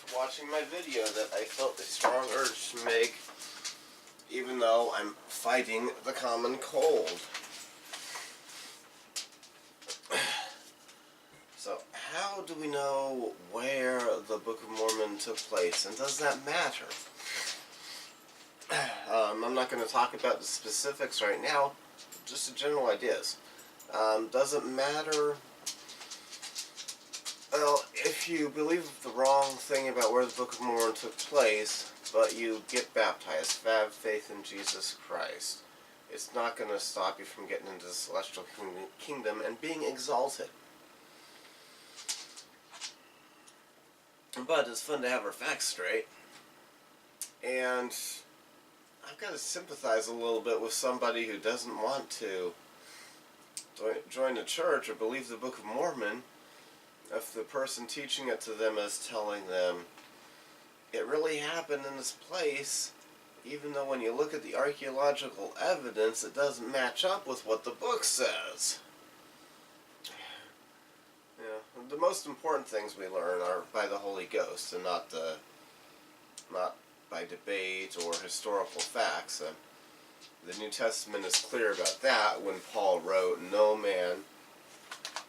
for watching my video that I felt a strong urge to make, even though I'm fighting the common cold. So, how do we know where the Book of Mormon took place, and does that matter? I'm not going to talk about the specifics right now, just the general ideas. Does it matter? Well, if you believe the wrong thing about where the Book of Mormon took place, but you get baptized, have faith in Jesus Christ, it's not going to stop you from getting into the celestial kingdom and being exalted. But it's fun to have our facts straight. And I've got to sympathize a little bit with somebody who doesn't want to join a church or believe the Book of Mormon if the person teaching it to them is telling them it really happened in this place, even though when you look at the archaeological evidence, it doesn't match up with what the book says. Yeah, the most important things we learn are by the Holy Ghost, and not by debate or historical facts. The New Testament is clear about that when Paul wrote, "No man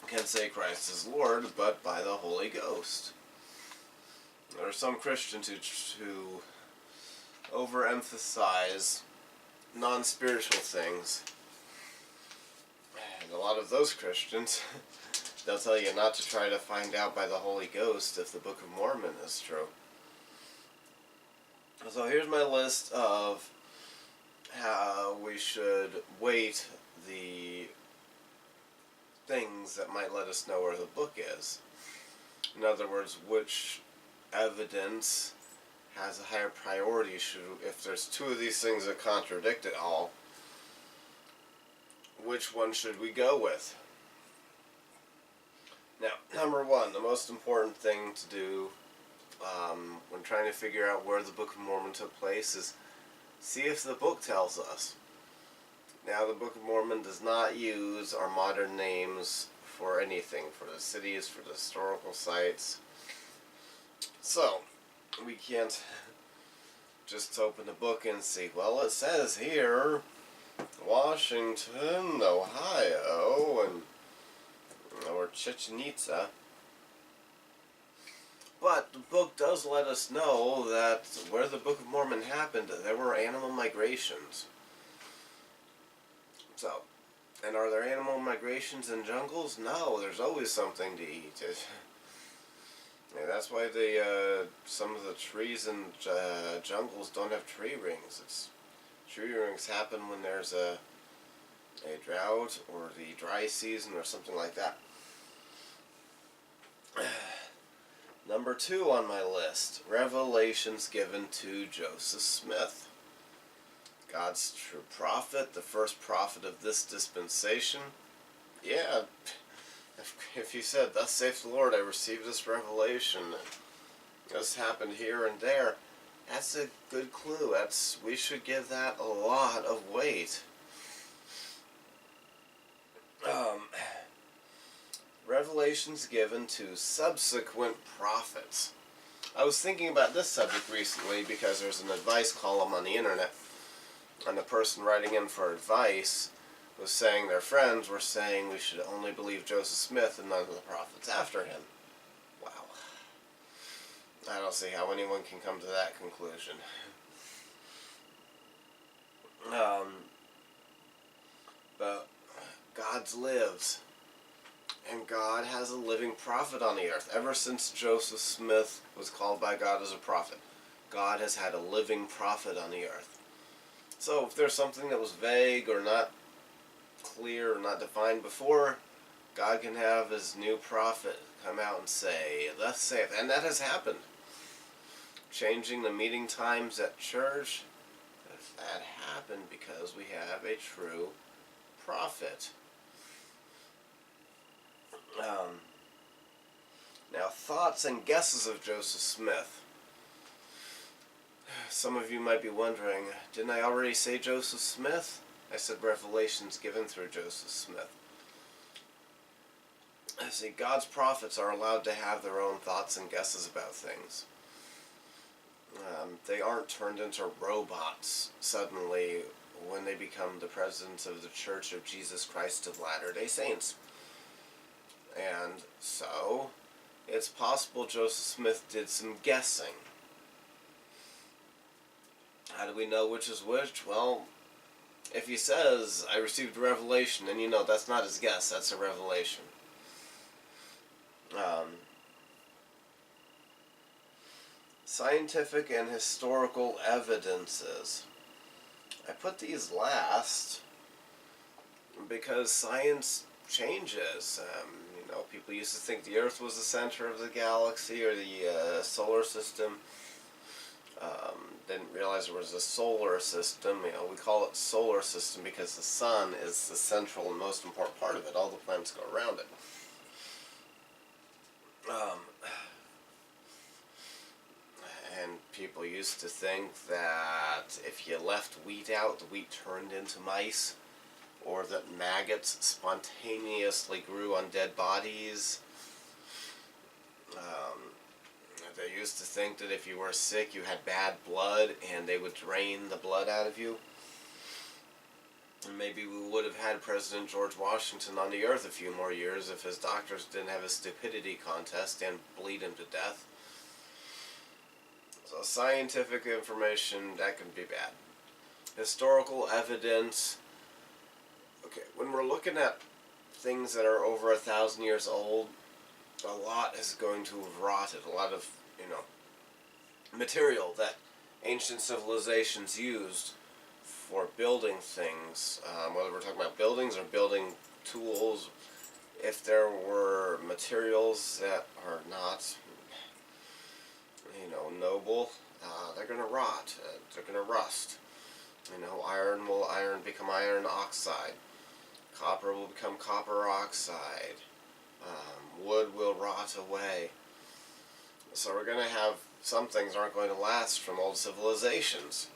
can say Christ is Lord, but by the Holy Ghost." There are some Christians who overemphasize non-spiritual things. And a lot of those Christians, they'll tell you not to try to find out by the Holy Ghost if the Book of Mormon is true. So here's my list of how we should weight the things that might let us know where the book is. In other words, which evidence has a higher priority. If there's two of these things that contradict it all, which one should we go with? Now, number one, the most important thing to do when trying to figure out where the Book of Mormon took place is see if the book tells us. Now, the Book of Mormon does not use our modern names for anything, for the cities, for the historical sites. So, we can't just open the book and see, well, it says here, Washington, Ohio, or Chichen Itza. But the book does let us know that where the Book of Mormon happened, there were animal migrations. So, and are there animal migrations in jungles? No, there's always something to eat. Yeah, that's why some of the trees in jungles don't have tree rings. Tree rings happen when there's a drought or the dry season or something like that. Number 2 on my list, revelations given to Joseph Smith. God's true prophet, the first prophet of this dispensation. Yeah, if he said, "Thus saith the Lord, I received this revelation, and this happened here and there," that's a good clue. We should give that a lot of weight. Revelations given to subsequent prophets. I was thinking about this subject recently because there's an advice column on the internet, and the person writing in for advice was saying their friends were saying we should only believe Joseph Smith and none of the prophets after him. Wow. I don't see how anyone can come to that conclusion. But God lives. And God has a living prophet on the earth. Ever since Joseph Smith was called by God as a prophet, God has had a living prophet on the earth. So if there's something that was vague or not clear or not defined before, God can have his new prophet come out and say, "Thus saith," and that has happened. Changing the meeting times at church, that happened because we have a true prophet. Now, thoughts and guesses of Joseph Smith. Some of you might be wondering, didn't I already say Joseph Smith? I said revelations given through Joseph Smith. See, God's prophets are allowed to have their own thoughts and guesses about things. They aren't turned into robots suddenly when they become the presidents of the Church of Jesus Christ of Latter-day Saints. And so, it's possible Joseph Smith did some guessing. How do we know which is which? Well, if he says, I received a revelation, then you know that's not his guess, that's a revelation. Scientific and historical evidences. I put these last because science changes. People used to think the Earth was the center of the galaxy or the solar system. Didn't realize there was a solar system. We call it solar system because the sun is the central and most important part of it. All the planets go around it. And people used to think that if you left wheat out, the wheat turned into mice, or that maggots spontaneously grew on dead bodies. They used to think that if you were sick, you had bad blood, and they would drain the blood out of you. And maybe we would have had President George Washington on the earth a few more years if his doctors didn't have a stupidity contest and bleed him to death. So scientific information, that can be bad. Historical evidence. Okay, when we're looking at things that are over 1,000 years old, a lot is going to have rotted. A lot of, material that ancient civilizations used for building things, whether we're talking about buildings or building tools, if there were materials that are not, noble, they're going to rot. They're going to rust. Iron will become iron oxide. Copper will become copper oxide. Wood will rot away. So we're going to have some things aren't going to last from old civilizations.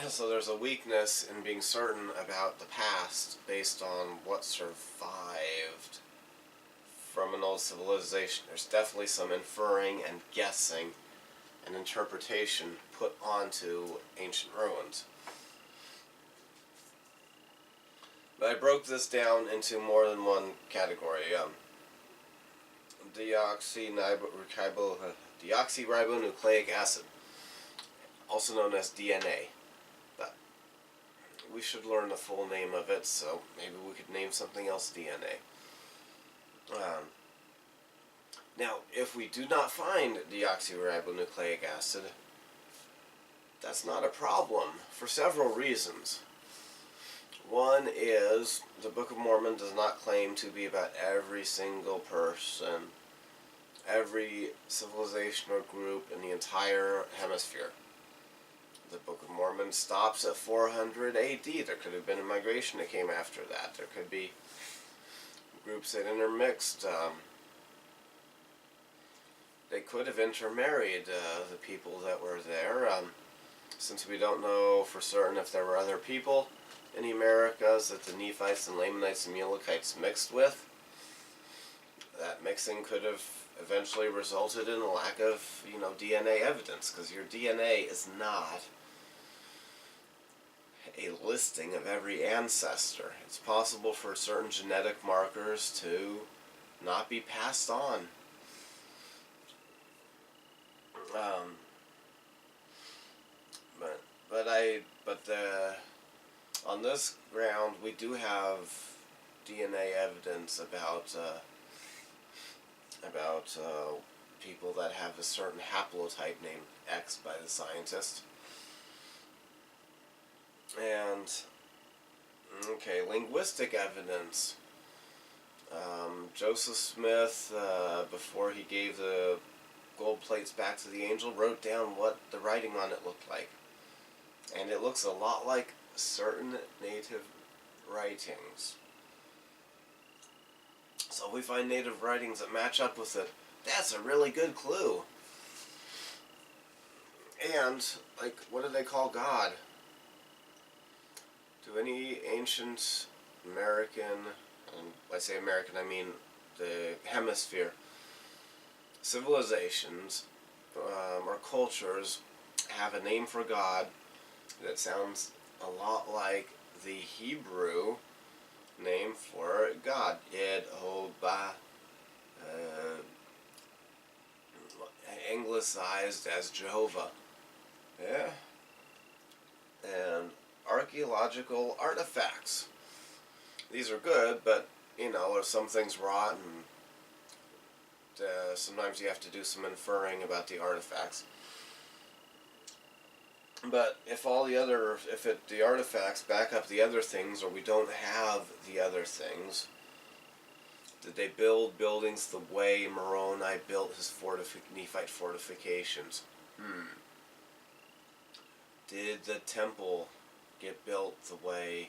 So there's a weakness in being certain about the past based on what survived from an old civilization. There's definitely some inferring and guessing and interpretation put onto ancient ruins. But I broke this down into more than one category. Deoxyribonucleic acid, also known as DNA. But we should learn the full name of it, so maybe we could name something else DNA. Now, if we do not find deoxyribonucleic acid, that's not a problem for several reasons. One is the Book of Mormon does not claim to be about every single person, every civilization or group in the entire hemisphere. The Book of Mormon stops at 400 AD. There could have been a migration that came after that. There could be groups that intermixed. They could have intermarried the people that were there. Since we don't know for certain if there were other people in the Americas that the Nephites and Lamanites and Mulekites mixed with, that mixing could have eventually resulted in a lack of, DNA evidence, because your DNA is not a listing of every ancestor. It's possible for certain genetic markers to not be passed on. On this ground, we do have DNA evidence about people that have a certain haplotype named X by the scientist. And, linguistic evidence. Joseph Smith, before he gave the gold plates back to the angel, wrote down what the writing on it looked like. And it looks a lot like certain native writings. So if we find native writings that match up with it, that's a really good clue. And, what do they call God? Do any ancient American, and when I say American, I mean the hemisphere, civilizations or cultures have a name for God that sounds a lot like the Hebrew name for God, Yehovah, anglicized as Jehovah. Yeah. And archaeological artifacts. These are good, but, if some things rot, and sometimes you have to do some inferring about the artifacts. But if the artifacts back up the other things, or we don't have the other things, did they build buildings the way Moroni built his Nephite fortifications? Did the temple get built the way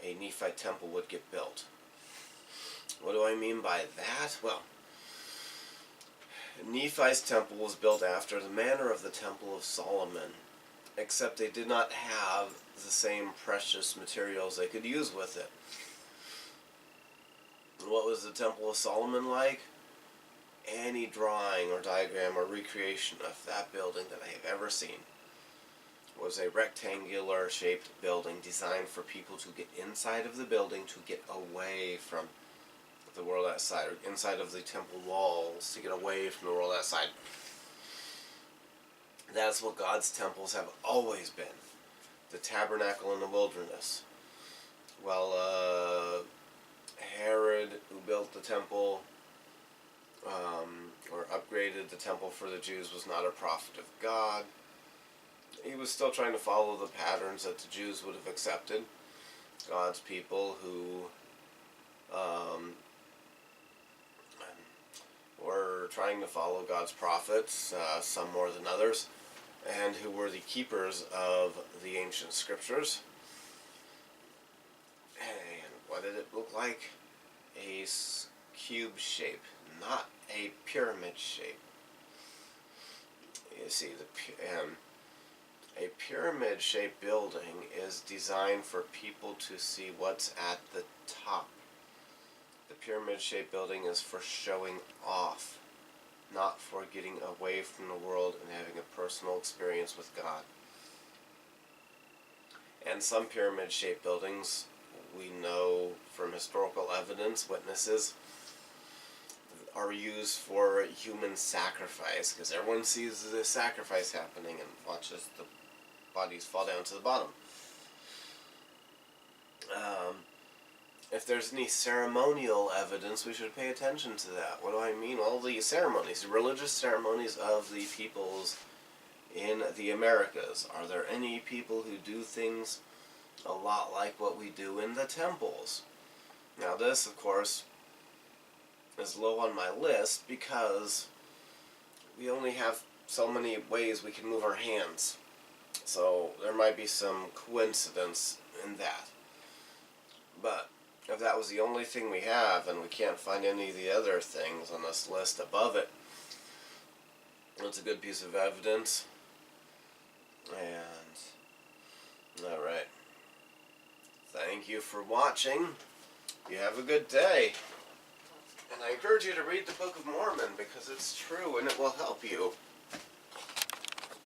a Nephite temple would get built? What do I mean by that? Well, Nephi's temple was built after the manner of the Temple of Solomon, except they did not have the same precious materials they could use with it. What was the Temple of Solomon like? Any drawing or diagram or recreation of that building that I have ever seen was a rectangular shaped building designed for people to get inside of the building, to get away from the world outside, or inside of the temple walls to get away from the world outside. That's what God's temples have always been. The tabernacle in the wilderness. Well, Herod, who built the temple, or upgraded the temple for the Jews, was not a prophet of God. He was still trying to follow the patterns that the Jews would have accepted. God's people who were trying to follow God's prophets, some more than others, and who were the keepers of the ancient scriptures. And what did it look like? A cube shape, not a pyramid shape. You see, a pyramid-shaped building is designed for people to see what's at the top. The pyramid-shaped building is for showing off, not for getting away from the world and having a personal experience with God. And some pyramid-shaped buildings, we know from historical evidence, witnesses, are used for human sacrifice, because everyone sees the sacrifice happening and watches the bodies fall down to the bottom. If there's any ceremonial evidence, we should pay attention to that. What do I mean? Well, the ceremonies, the religious ceremonies of the peoples in the Americas. Are there any people who do things a lot like what we do in the temples? Now this, of course, is low on my list because we only have so many ways we can move our hands. So there might be some coincidence in that. But if that was the only thing we have and we can't find any of the other things on this list above it, it's a good piece of evidence. And alright. Thank you for watching. You have a good day. And I encourage you to read the Book of Mormon because it's true and it will help you.